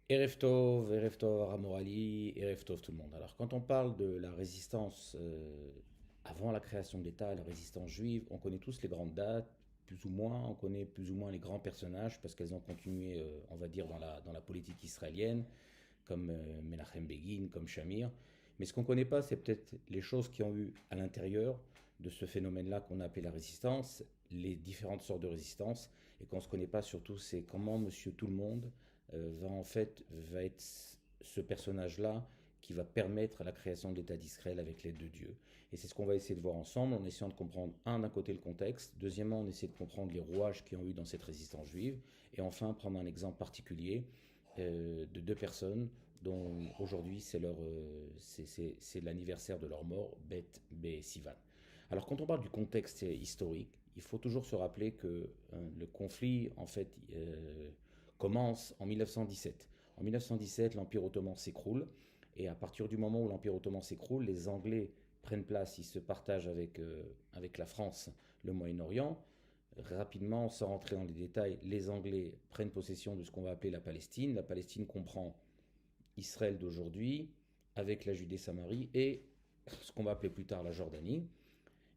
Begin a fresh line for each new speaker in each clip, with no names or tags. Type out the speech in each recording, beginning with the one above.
Erev Tov, Aramorali, Erev Tov tout le monde. Alors quand on parle de la résistance avant la création de l'État, la résistance juive, on connaît tous les grandes dates, plus ou moins, on connaît plus ou moins les grands personnages parce qu'elles ont continué, on va dire, dans la politique israélienne, comme Menachem Begin, comme Shamir. Mais ce qu'on ne connaît pas, c'est peut-être les choses qui ont eu à l'intérieur de ce phénomène-là qu'on a appelé la résistance, les différentes sortes de résistance, et qu'on ne se connaît pas surtout, c'est comment Monsieur Tout le Monde va être ce personnage-là qui va permettre la création de l'État d'Israël avec l'aide de Dieu. Et c'est ce qu'on va essayer de voir ensemble en essayant de comprendre, d'un côté le contexte, deuxièmement, on essaie de comprendre les rouages qui ont eu dans cette résistance juive, et enfin prendre un exemple particulier de deux personnes dont aujourd'hui c'est l'anniversaire de leur mort, Beth et Sivan. Alors quand on parle du contexte historique, il faut toujours se rappeler que le conflit en fait commence en 1917. En 1917, l'Empire ottoman s'écroule et à partir du moment où l'Empire ottoman s'écroule, les Anglais prennent place, ils se partagent avec la France le Moyen-Orient. Rapidement, sans rentrer dans les détails, les Anglais prennent possession de ce qu'on va appeler la Palestine. La Palestine comprend Israël d'aujourd'hui, avec la Judée-Samarie et ce qu'on va appeler plus tard la Jordanie.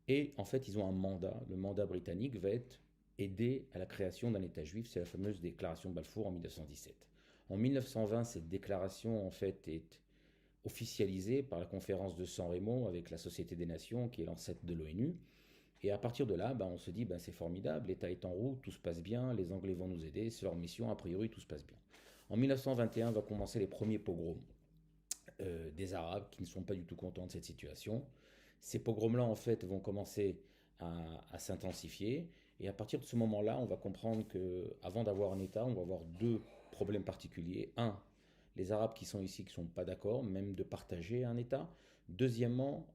Et en fait, ils ont un mandat. Le mandat britannique va être aider à la création d'un État juif. C'est la fameuse déclaration de Balfour en 1917. En 1920, cette déclaration en fait est officialisée par la conférence de San Remo avec la Société des Nations, qui est l'ancêtre de l'ONU. Et à partir de là, on se dit, c'est formidable, l'État est en route, tout se passe bien, les Anglais vont nous aider, c'est leur mission, a priori, tout se passe bien. En 1921 va commencer les premiers pogroms des Arabes qui ne sont pas du tout contents de cette situation. Ces pogroms-là, en fait, vont commencer à s'intensifier. Et à partir de ce moment-là, on va comprendre que, avant d'avoir un État, on va avoir deux problèmes particuliers. Un, les Arabes qui sont ici, qui ne sont pas d'accord, même de partager un État. Deuxièmement,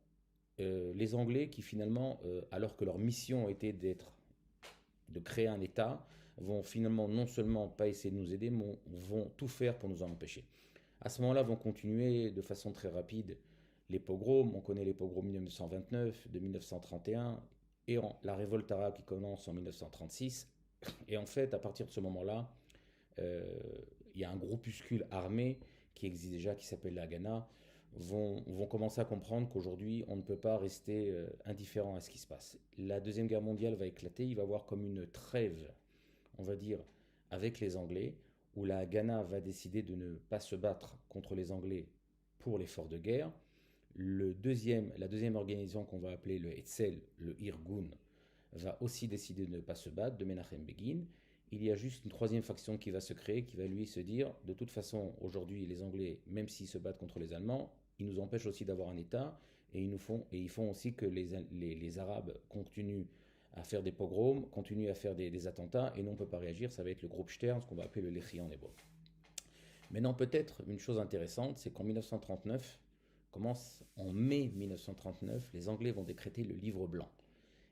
les Anglais qui finalement, alors que leur mission était de créer un État, vont finalement non seulement pas essayer de nous aider, mais vont tout faire pour nous en empêcher. À ce moment-là, vont continuer de façon très rapide les pogroms. On connaît les pogroms de 1929, de 1931, et la révolte arabe qui commence en 1936. Et en fait, à partir de ce moment-là, euh, il y a un groupuscule armé qui existe déjà, qui s'appelle la Haganah, vont commencer à comprendre qu'aujourd'hui, on ne peut pas rester indifférent à ce qui se passe. La Deuxième Guerre mondiale va éclater, il va y avoir comme une trêve, on va dire, avec les Anglais, où la Haganah va décider de ne pas se battre contre les Anglais pour l'effort de guerre. La deuxième organisation qu'on va appeler le Hetzel, le Irgun, va aussi décider de ne pas se battre, de Menachem Begin. Il y a juste une troisième faction qui va se créer, qui va lui se dire, de toute façon, aujourd'hui, les Anglais, même s'ils se battent contre les Allemands, ils nous empêchent aussi d'avoir un État, et ils font aussi que les Arabes continuent à faire des pogroms, continuent à faire des attentats, et nous on ne peut pas réagir, ça va être le groupe Stern, ce qu'on va appeler le Lehi en hébreu. Maintenant, peut-être une chose intéressante, c'est qu'en 1939, commence en mai 1939, les Anglais vont décréter le livre blanc.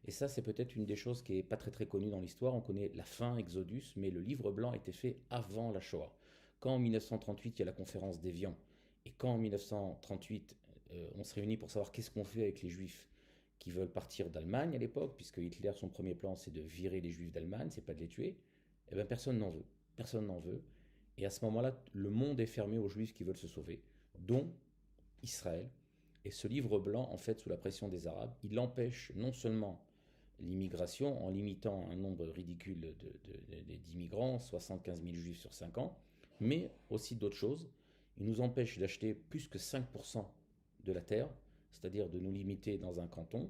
Et ça, c'est peut-être une des choses qui n'est pas très très connue dans l'histoire. On connaît la fin, Exodus, mais le livre blanc a été fait avant la Shoah. Quand en 1938, il y a la conférence d'Évian, et quand en 1938, on se réunit pour savoir qu'est-ce qu'on fait avec les Juifs qui veulent partir d'Allemagne à l'époque, puisque Hitler, son premier plan, c'est de virer les Juifs d'Allemagne, c'est pas de les tuer, eh bien personne n'en veut. Personne n'en veut. Et à ce moment-là, le monde est fermé aux Juifs qui veulent se sauver, dont Israël. Et ce livre blanc, en fait, sous la pression des Arabes, il empêche non seulement l'immigration en limitant un nombre ridicule d'immigrants, 75 000 juifs sur 5 ans, mais aussi d'autres choses. Il nous empêche d'acheter plus que 5% de la terre, c'est-à-dire de nous limiter dans un canton.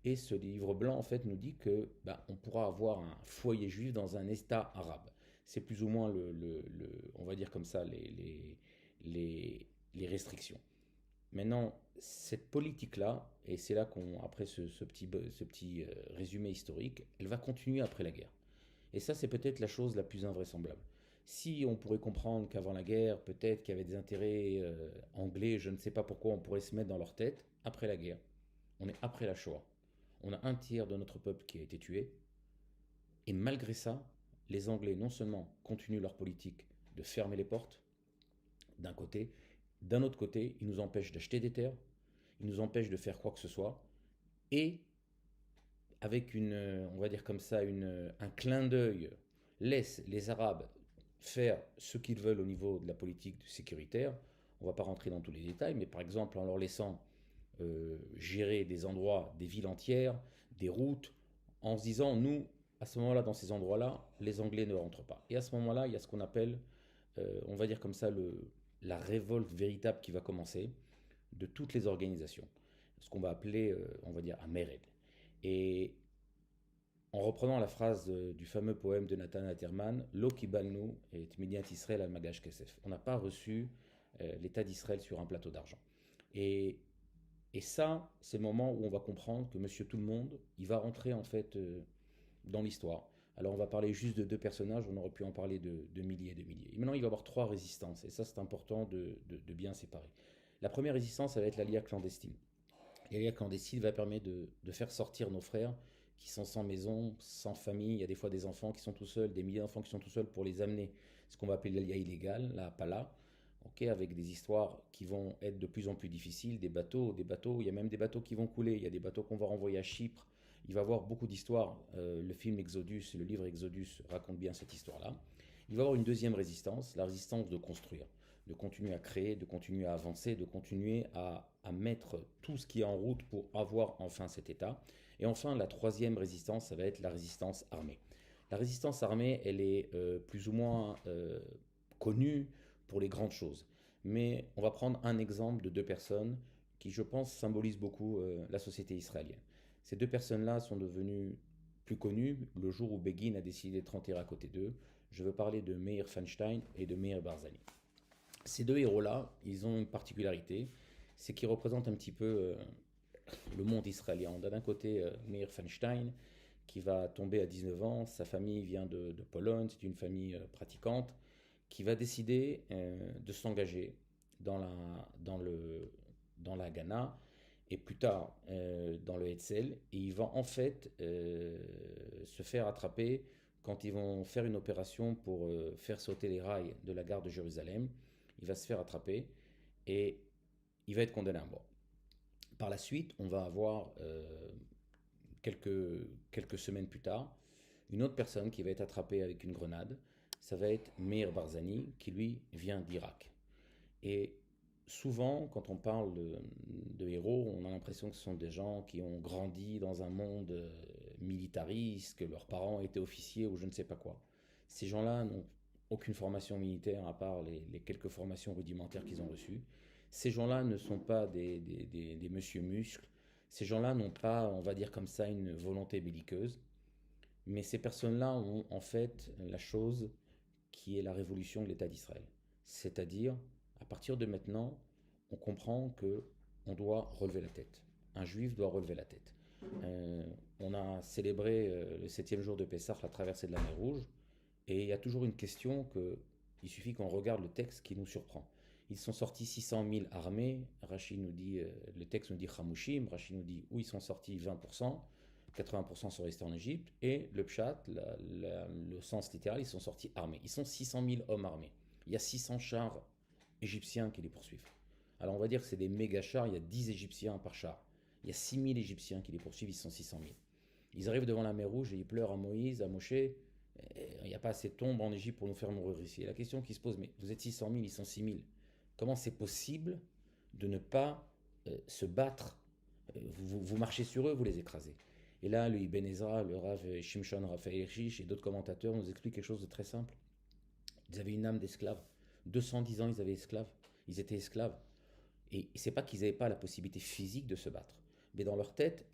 Et ce livre blanc, en fait, nous dit que on pourra avoir un foyer juif dans un État arabe. C'est plus ou moins on va dire comme ça, les, les restrictions. Maintenant, cette politique-là, et c'est là qu'on, après ce petit résumé historique, elle va continuer après la guerre. Et ça, c'est peut-être la chose la plus invraisemblable. Si on pourrait comprendre qu'avant la guerre, peut-être qu'il y avait des intérêts anglais, je ne sais pas pourquoi on pourrait se mettre dans leur tête, après la guerre, on est après la Shoah. On a un tiers de notre peuple qui a été tué, et malgré ça, les Anglais non seulement continuent leur politique de fermer les portes, d'un côté, d'un autre côté, ils nous empêchent d'acheter des terres, ils nous empêchent de faire quoi que ce soit, et avec on va dire comme ça, un clin d'œil, laisse les Arabes faire ce qu'ils veulent au niveau de la politique sécuritaire. On ne va pas rentrer dans tous les détails, mais par exemple en leur laissant gérer des endroits, des villes entières, des routes, en se disant, nous, à ce moment-là, dans ces endroits-là, les Anglais ne rentrent pas. Et à ce moment-là, il y a ce qu'on appelle, on va dire comme ça, la révolte véritable qui va commencer de toutes les organisations. Ce qu'on va appeler, on va dire, un Mered. Et en reprenant la phrase du fameux poème de Nathan Alterman, Lo kibalnu et Mediat Israël al Magash Kesef. On n'a pas reçu l'État d'Israël sur un plateau d'argent. Et, et ça, c'est le moment où on va comprendre que Monsieur Tout le Monde, il va rentrer en fait dans l'histoire. Alors on va parler juste de deux personnages, on aurait pu en parler de milliers et de milliers. Et maintenant, il va y avoir trois résistances, et ça, c'est important de bien séparer. La première résistance, ça va être l'alliance clandestine. L'alliance clandestine va permettre de faire sortir nos frères qui sont sans maison, sans famille. Il y a des fois des enfants qui sont tout seuls, des milliers d'enfants qui sont tout seuls pour les amener, ce qu'on va appeler l'alliance illégale, la Pala, okay, avec des histoires qui vont être de plus en plus difficiles, des bateaux, il y a même des bateaux qui vont couler, il y a des bateaux qu'on va renvoyer à Chypre. Il va y avoir beaucoup d'histoires. Le film Exodus, le livre Exodus raconte bien cette histoire-là. Il va y avoir une deuxième résistance, la résistance de construire, de continuer à créer, de continuer à avancer, de continuer à mettre tout ce qui est en route pour avoir enfin cet État. Et enfin, la troisième résistance, ça va être la résistance armée. La résistance armée, elle est plus ou moins connue pour les grandes choses. Mais on va prendre un exemple de deux personnes qui, je pense, symbolisent beaucoup la société israélienne. Ces deux personnes-là sont devenues plus connues le jour où Begin a décidé de rentrer à côté d'eux. Je veux parler de Meir Feinstein et de Meir Barzani. Ces deux héros-là, ils ont une particularité, c'est qu'ils représentent un petit peu le monde israélien. On a d'un côté Meir Feinstein, qui va tomber à 19 ans, sa famille vient de Pologne, c'est une famille pratiquante, qui va décider de s'engager dans la Ghana et plus tard dans le Hetzel. Et il va en fait se faire attraper quand ils vont faire une opération pour faire sauter les rails de la gare de Jérusalem. Il va se faire attraper et il va être condamné à mort. Par la suite, on va avoir quelques semaines plus tard une autre personne qui va être attrapée avec une grenade. Ça va être Meir Barzani, qui lui vient d'Irak. Et souvent, quand on parle de héros, on a l'impression que ce sont des gens qui ont grandi dans un monde militariste, que leurs parents étaient officiers ou je ne sais pas quoi. Ces gens-là n'ont aucune formation militaire à part les quelques formations rudimentaires qu'ils ont reçues. Ces gens-là ne sont pas des monsieur muscles. Ces gens-là n'ont pas, on va dire comme ça, une volonté belliqueuse. Mais ces personnes-là ont en fait la chose qui est la révolution de l'État d'Israël. C'est-à-dire, à partir de maintenant, on comprend que on doit relever la tête. Un juif doit relever la tête. On a célébré le septième jour de Pessah, la traversée de la mer Rouge, et il y a toujours une question il suffit qu'on regarde le texte qui nous surprend. Ils sont sortis 600 000 armés. Rachi nous dit, le texte nous dit Hamouchim. Rachi nous dit où ils sont sortis 20%, 80% sont restés en Égypte. Et le pshat, le sens littéral, ils sont sortis armés. Ils sont 600 000 hommes armés. Il y a 600 chars égyptiens qui les poursuivent. Alors on va dire que c'est des méga chars, il y a 10 Égyptiens par char. Il y a 6 000 Égyptiens qui les poursuivent, ils sont 600 000. Ils arrivent devant la mer Rouge et ils pleurent à Moïse, à Moshe. Il n'y a pas assez de tombes en Égypte pour nous faire mourir ici. Et la question qui se pose, mais vous êtes 600 000, ils sont 6 000. Comment c'est possible de ne pas se battre vous marchez sur eux, vous les écrasez. Et là, le Ibn Ezra, le Rav Shimshon Raphaël Hirsch et d'autres commentateurs nous expliquent quelque chose de très simple. Ils avaient une âme d'esclave. 210 ans, ils étaient esclaves. Et c'est pas qu'ils n'avaient pas la possibilité physique de se battre. Mais dans leur tête,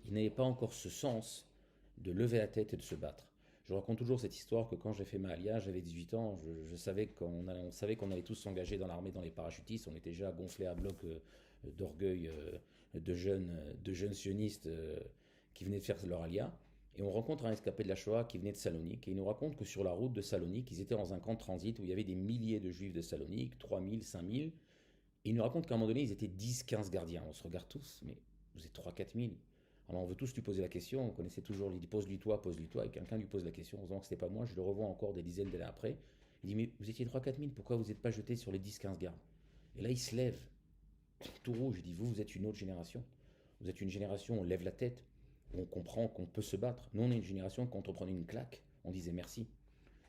ils n'avaient pas encore ce sens de lever la tête et de se battre. Je raconte toujours cette histoire que quand j'ai fait ma alia, j'avais 18 ans, je savais on savait qu'on allait tous s'engager dans l'armée, dans les parachutistes. On était déjà gonflés à bloc d'orgueil de jeunes sionistes qui venaient de faire leur alia. Et on rencontre un escapé de la Shoah qui venait de Salonique. Et il nous raconte que sur la route de Salonique, ils étaient dans un camp de transit où il y avait des milliers de juifs de Salonique, 3000, 5000. Et il nous raconte qu'à un moment donné, ils étaient 10, 15 gardiens. On se regarde tous, mais vous êtes 3, 4 000. Alors on veut tous lui poser la question, on connaissait toujours, il dit pose-lui toi, et quelqu'un lui pose la question, en disant que c'était pas moi, je le revois encore des dizaines d'années après. Il dit mais vous étiez 3, 4 000, pourquoi vous n'êtes pas jeté sur les 10, 15 gardes? Et là il se lève, tout rouge, il dit vous êtes une autre génération. Vous êtes une génération, on lève la tête, on comprend qu'on peut se battre. Nous on est une génération, quand on prenait une claque, on disait merci.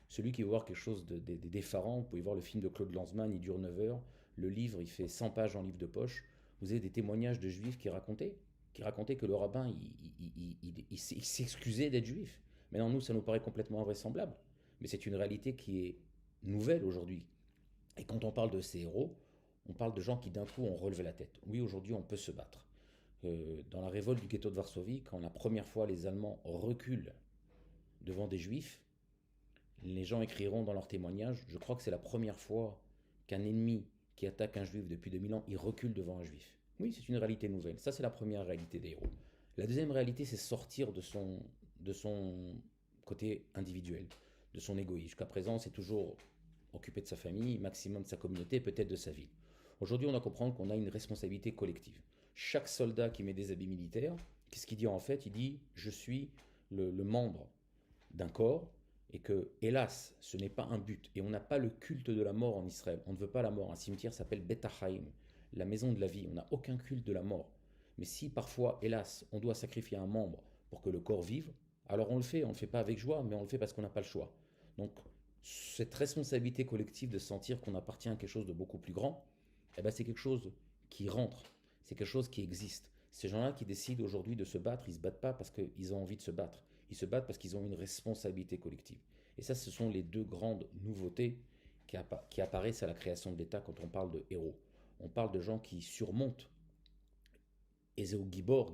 Celui qui veut voir quelque chose d'effarant, vous pouvez voir le film de Claude Lanzmann, il dure 9 heures. Le livre, il fait 100 pages en livre de poche. Vous avez des témoignages de juifs qui racontaient que le rabbin, il s'excusait d'être juif. Maintenant, nous, ça nous paraît complètement invraisemblable. Mais c'est une réalité qui est nouvelle aujourd'hui. Et quand on parle de ces héros, on parle de gens qui d'un coup ont relevé la tête. Oui, aujourd'hui, on peut se battre. Dans la révolte du ghetto de Varsovie, quand la première fois les Allemands reculent devant des juifs, les gens écriront dans leurs témoignages, je crois que c'est la première fois qu'un ennemi qui attaque un juif depuis 2000 ans, il recule devant un juif. Oui, c'est une réalité nouvelle. Ça, c'est la première réalité des héros. La deuxième réalité, c'est sortir de son côté individuel, de son égoïsme. Jusqu'à présent, c'est toujours occupé de sa famille, maximum de sa communauté, peut-être de sa ville. Aujourd'hui, on doit comprendre qu'on a une responsabilité collective. Chaque soldat qui met des habits militaires, qu'est-ce qu'il dit en fait? Il dit, je suis le membre d'un corps, et que, hélas, ce n'est pas un but. Et on n'a pas le culte de la mort en Israël. On ne veut pas la mort. Un cimetière s'appelle Bet Hachaim, la maison de la vie. On n'a aucun culte de la mort. Mais si parfois, hélas, on doit sacrifier un membre pour que le corps vive, alors on le fait. On ne le fait pas avec joie, mais on le fait parce qu'on n'a pas le choix. Donc, cette responsabilité collective de sentir qu'on appartient à quelque chose de beaucoup plus grand, eh ben, c'est quelque chose qui rentre. C'est quelque chose qui existe. Ces gens-là qui décident aujourd'hui de se battre, ils ne se battent pas parce qu'ils ont envie de se battre. Ils se battent parce qu'ils ont une responsabilité collective. Et ça, ce sont les deux grandes nouveautés qui apparaissent à la création de l'État quand on parle de héros. On parle de gens qui surmontent, Ezeo Gibor,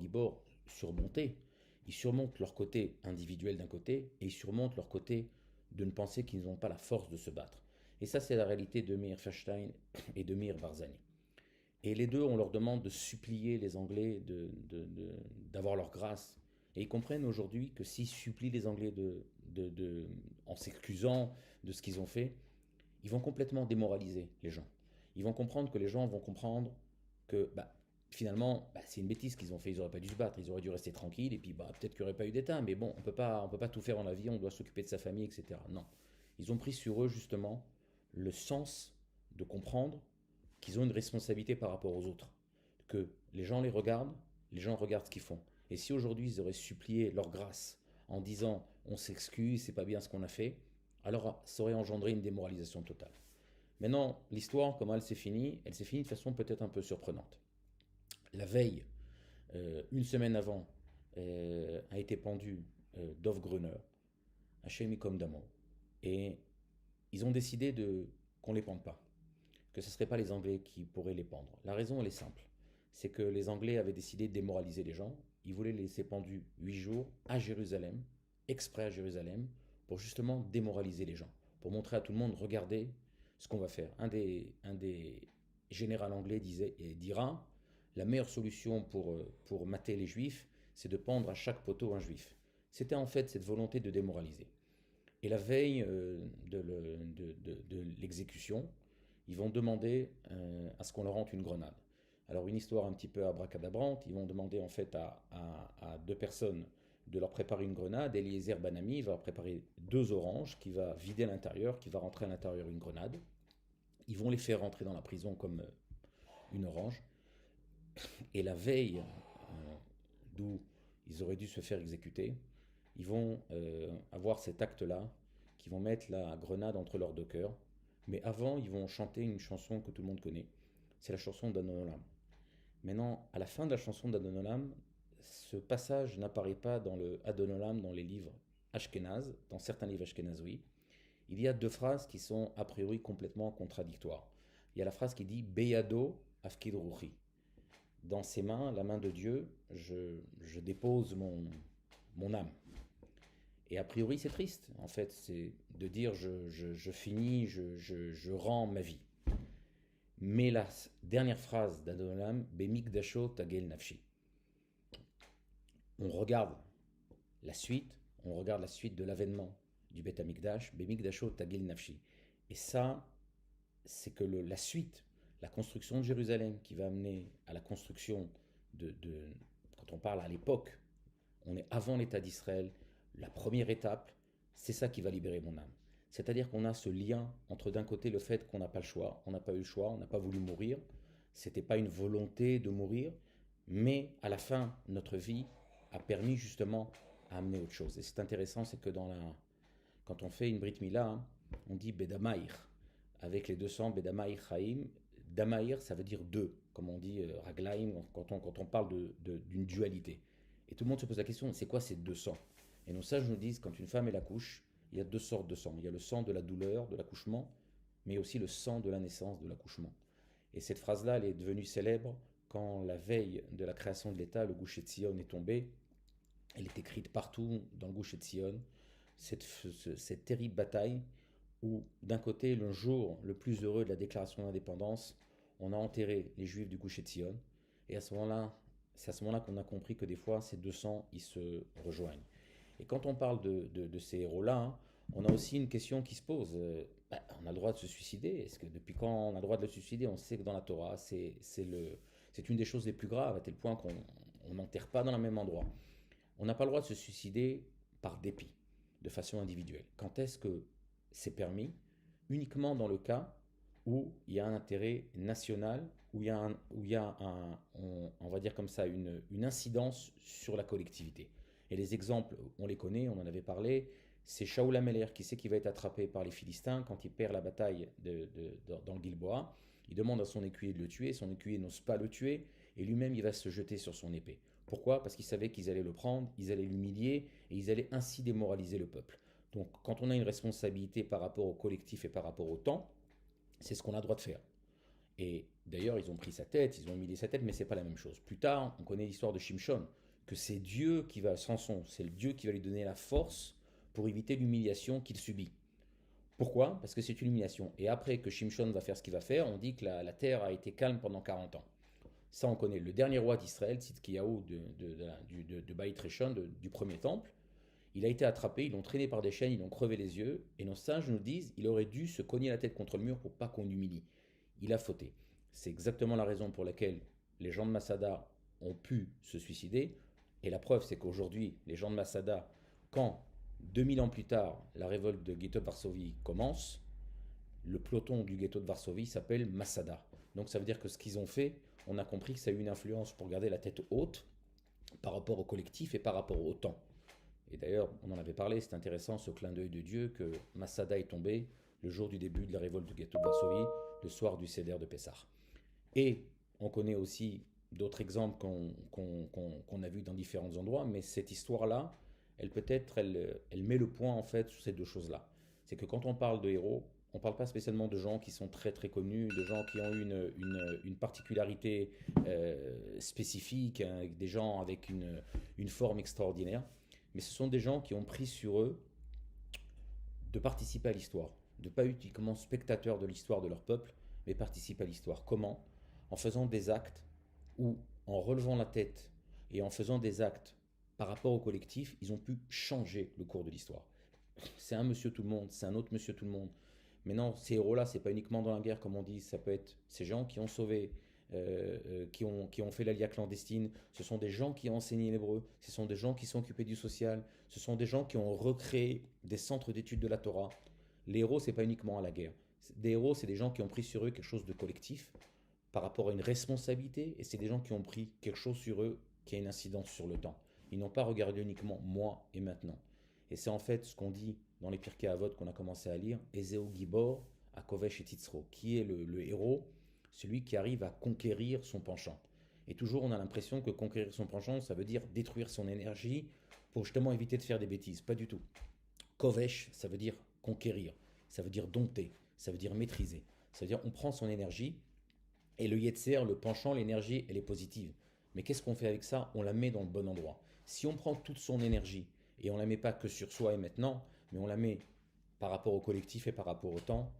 surmonter. Ils surmontent leur côté individuel d'un côté et ils surmontent leur côté de ne penser qu'ils n'ont pas la force de se battre. Et ça, c'est la réalité de Meir Feinstein et de Meir Barzani. Et les deux, on leur demande de supplier les Anglais d'avoir leur grâce. Et ils comprennent aujourd'hui que s'ils supplient les Anglais en s'excusant de ce qu'ils ont fait, ils vont complètement démoraliser les gens. Ils vont comprendre que les gens vont comprendre que finalement, c'est une bêtise qu'ils ont fait. Ils n'auraient pas dû se battre, ils auraient dû rester tranquilles. Et puis peut-être qu'il n'y aurait pas eu d'État. Mais bon, on peut pas tout faire dans la vie, on doit s'occuper de sa famille, etc. Non. Ils ont pris sur eux justement le sens de comprendre qu'ils ont une responsabilité par rapport aux autres. Que les gens les regardent, les gens regardent ce qu'ils font. Et si aujourd'hui ils auraient supplié leur grâce en disant on s'excuse, c'est pas bien ce qu'on a fait, alors ça aurait engendré une démoralisation totale. Maintenant, l'histoire, comment elle s'est finie de façon peut-être un peu surprenante. La veille, une semaine avant, a été pendu Dov Gruner, Hachem Ikom Damo. Et ils ont décidé qu'on ne les pende pas, que ce ne seraient pas les Anglais qui pourraient les pendre. La raison, elle est simple. C'est que les Anglais avaient décidé de démoraliser les gens. Ils voulaient les laisser pendus 8 jours à Jérusalem, exprès à Jérusalem, pour justement démoraliser les gens. Pour montrer à tout le monde, regardez ce qu'on va faire. Un des généraux anglais dira, la meilleure solution pour mater les juifs, c'est de pendre à chaque poteau un juif. C'était en fait cette volonté de démoraliser. Et la veille de l'exécution, ils vont demander à ce qu'on leur rentre une grenade. Alors une histoire un petit peu abracadabrante, ils vont demander en fait à deux personnes de leur préparer une grenade. Eliezer Banami va préparer deux oranges qui va vider l'intérieur, qui va rentrer à l'intérieur une grenade. Ils vont les faire rentrer dans la prison comme une orange. Et la veille d'où ils auraient dû se faire exécuter, ils vont avoir cet acte-là, qui vont mettre la grenade entre leurs deux cœurs. Mais avant, ils vont chanter une chanson que tout le monde connaît. C'est la chanson d'Adonolam. Maintenant, à la fin de la chanson d'Adonolam, ce passage n'apparaît pas dans le Adonolam dans les livres Ashkenaz, dans certains livres Ashkenaz, oui. Il y a deux phrases qui sont a priori complètement contradictoires. Il y a la phrase qui dit Beyado Afkid Ruchi. Dans ses mains, la main de Dieu, je dépose mon âme. Et a priori, c'est triste. En fait, c'est de dire je finis, je rends ma vie. Mais la dernière phrase d'Adonolam, Bemikdasho Tagel Nafshi. On regarde la suite de l'avènement du Beth Amikdash, Bemikdasho Tagel Nafshi. Et ça, c'est que la suite, la construction de Jérusalem qui va amener à la construction quand on parle à l'époque, on est avant l'État d'Israël, la première étape, c'est ça qui va libérer mon âme. C'est-à-dire qu'on a ce lien entre d'un côté le fait qu'on n'a pas le choix, on n'a pas eu le choix, on n'a pas voulu mourir, c'était pas une volonté de mourir, mais à la fin, notre vie a permis justement à amener autre chose. Et c'est intéressant, c'est que Quand on fait une Brit Mila, hein, on dit Bedamaïr, avec les 200 Bedamaïr Chaim. Damaïr, ça veut dire deux, comme on dit Raglaim, quand on parle d'une dualité. Et tout le monde se pose la question, c'est quoi ces 200? Et nos sages nous disent, quand une femme elle accouche, il y a deux sortes de sang. Il y a le sang de la douleur, de l'accouchement, mais aussi le sang de la naissance, de l'accouchement. Et cette phrase-là, elle est devenue célèbre quand la veille de la création de l'État, le Gush Etzion est tombé. Elle est écrite partout dans le Gush Etzion. Cette terrible bataille où, d'un côté, le jour le plus heureux de la déclaration d'indépendance, on a enterré les Juifs du Gush Etzion. Et à ce moment-là, c'est à ce moment-là qu'on a compris que des fois, ces deux sangs, ils se rejoignent. Et quand on parle de ces héros-là, hein, on a aussi une question qui se pose. On a le droit de se suicider. Est-ce que depuis quand on a le droit de se suicider? On sait que dans la Torah, c'est une des choses les plus graves, à tel point qu'on n'enterre pas dans le même endroit. On n'a pas le droit de se suicider par dépit, de façon individuelle. Quand est-ce que c'est permis? Uniquement dans le cas où il y a un intérêt national, on va dire comme ça, une incidence sur la collectivité. Et les exemples, on les connaît, on en avait parlé. C'est Shaoul Améler qui sait qu'il va être attrapé par les Philistins quand il perd la bataille dans le Gilboa. Il demande à son écuyer de le tuer, son écuyer n'ose pas le tuer, et lui-même il va se jeter sur son épée. Pourquoi? Parce qu'il savait qu'ils allaient le prendre, ils allaient l'humilier, et ils allaient ainsi démoraliser le peuple. Donc quand on a une responsabilité par rapport au collectif et par rapport au temps, c'est ce qu'on a le droit de faire. Et d'ailleurs, ils ont pris sa tête, ils ont humilié sa tête, mais c'est pas la même chose. Plus tard, on connaît l'histoire de Shimshon, que c'est Dieu qui va, Samson, c'est le Dieu qui va lui donner la force pour éviter l'humiliation qu'il subit. Pourquoi? Parce que c'est une humiliation. Et après que Shimshon va faire ce qu'il va faire, on dit que la terre a été calme pendant 40 ans. Ça, on connaît. Le dernier roi d'Israël, Tzidkiyahu de Baït Rishon, du premier temple, il a été attrapé, ils l'ont traîné par des chaînes, ils l'ont crevé les yeux, et nos sages nous disent il aurait dû se cogner la tête contre le mur pour pas qu'on l'humilie. Il a fauté. C'est exactement la raison pour laquelle les gens de Masada ont pu se suicider. Et la preuve, c'est qu'aujourd'hui, les gens de Masada, quand 2000 ans plus tard, la révolte de ghetto de Varsovie commence, le peloton du ghetto de Varsovie s'appelle Masada. Donc ça veut dire que ce qu'ils ont fait, on a compris que ça a eu une influence pour garder la tête haute par rapport au collectif et par rapport au temps. Et d'ailleurs, on en avait parlé, c'est intéressant ce clin d'œil de Dieu que Masada est tombé le jour du début de la révolte du ghetto de Varsovie, le soir du Seder de Pessah. Et on connaît aussi d'autres exemples qu'on a vus dans différents endroits, mais cette histoire-là, elle met le point en fait sur ces deux choses-là. C'est que quand on parle de héros, on ne parle pas spécialement de gens qui sont très très connus, de gens qui ont eu une particularité spécifique, hein, des gens avec une forme extraordinaire, mais ce sont des gens qui ont pris sur eux de participer à l'histoire, de ne pas être uniquement spectateurs de l'histoire de leur peuple, mais participer à l'histoire. Comment? En faisant des actes où, en relevant la tête et en faisant des actes par rapport au collectif, ils ont pu changer le cours de l'histoire. C'est un monsieur tout le monde, c'est un autre monsieur tout le monde. Mais non, ces héros-là, c'est pas uniquement dans la guerre, comme on dit, ça peut être ces gens qui ont sauvé, qui ont fait l'alliance clandestine, ce sont des gens qui ont enseigné l'hébreu, ce sont des gens qui sont occupés du social, ce sont des gens qui ont recréé des centres d'études de la Torah. Les héros, c'est pas uniquement à la guerre. Des héros, c'est des gens qui ont pris sur eux quelque chose de collectif par rapport à une responsabilité, et c'est des gens qui ont pris quelque chose sur eux qui a une incidence sur le temps. Ils n'ont pas regardé uniquement moi et maintenant. Et c'est en fait ce qu'on dit dans les Pirkei Avot qu'on a commencé à lire, Ezeo Gibor, Akovesh et Titzro, qui est le héros, celui qui arrive à conquérir son penchant. Et toujours on a l'impression que conquérir son penchant, ça veut dire détruire son énergie pour justement éviter de faire des bêtises. Pas du tout. Kovesh, ça veut dire conquérir, ça veut dire dompter, ça veut dire maîtriser. Ça veut dire on prend son énergie et le Yetzer, le penchant, l'énergie, elle est positive. Mais qu'est-ce qu'on fait avec ça? On la met dans le bon endroit. Si on prend toute son énergie et on ne la met pas que sur soi et maintenant, mais on la met par rapport au collectif et par rapport au temps,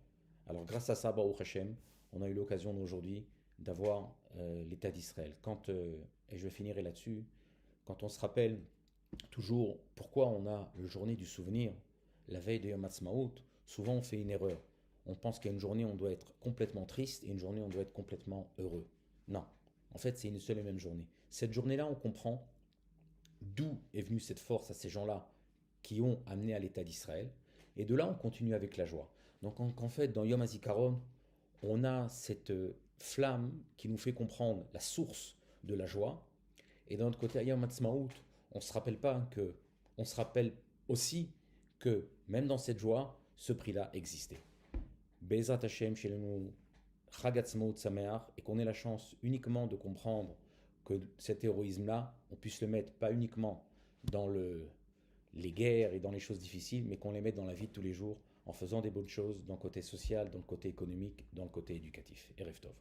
alors grâce à ça, Baruch Hashem, on a eu l'occasion aujourd'hui d'avoir l'État d'Israël. Et je finirai là-dessus, quand on se rappelle toujours pourquoi on a le journée du souvenir, la veille de Yom Ha'atzmaut, souvent on fait une erreur. On pense qu'à une journée on doit être complètement triste et une journée on doit être complètement heureux. Non, en fait c'est une seule et même journée. Cette journée-là on comprend d'où est venue cette force à ces gens-là qui ont amené à l'État d'Israël. Et de là on continue avec la joie. Donc en fait dans Yom HaZikaron, on a cette flamme qui nous fait comprendre la source de la joie. Et d'un autre côté, à Yom Ha'atzmaut, on se rappelle aussi que même dans cette joie, ce prix-là existait. Bezat Hashem, chez nous, Chag Atzmaut Sameach, et qu'on ait la chance uniquement de comprendre que cet héroïsme-là, on puisse le mettre pas uniquement dans les guerres et dans les choses difficiles, mais qu'on les mette dans la vie de tous les jours en faisant des bonnes choses dans le côté social, dans le côté économique, dans le côté éducatif. Erev Tov.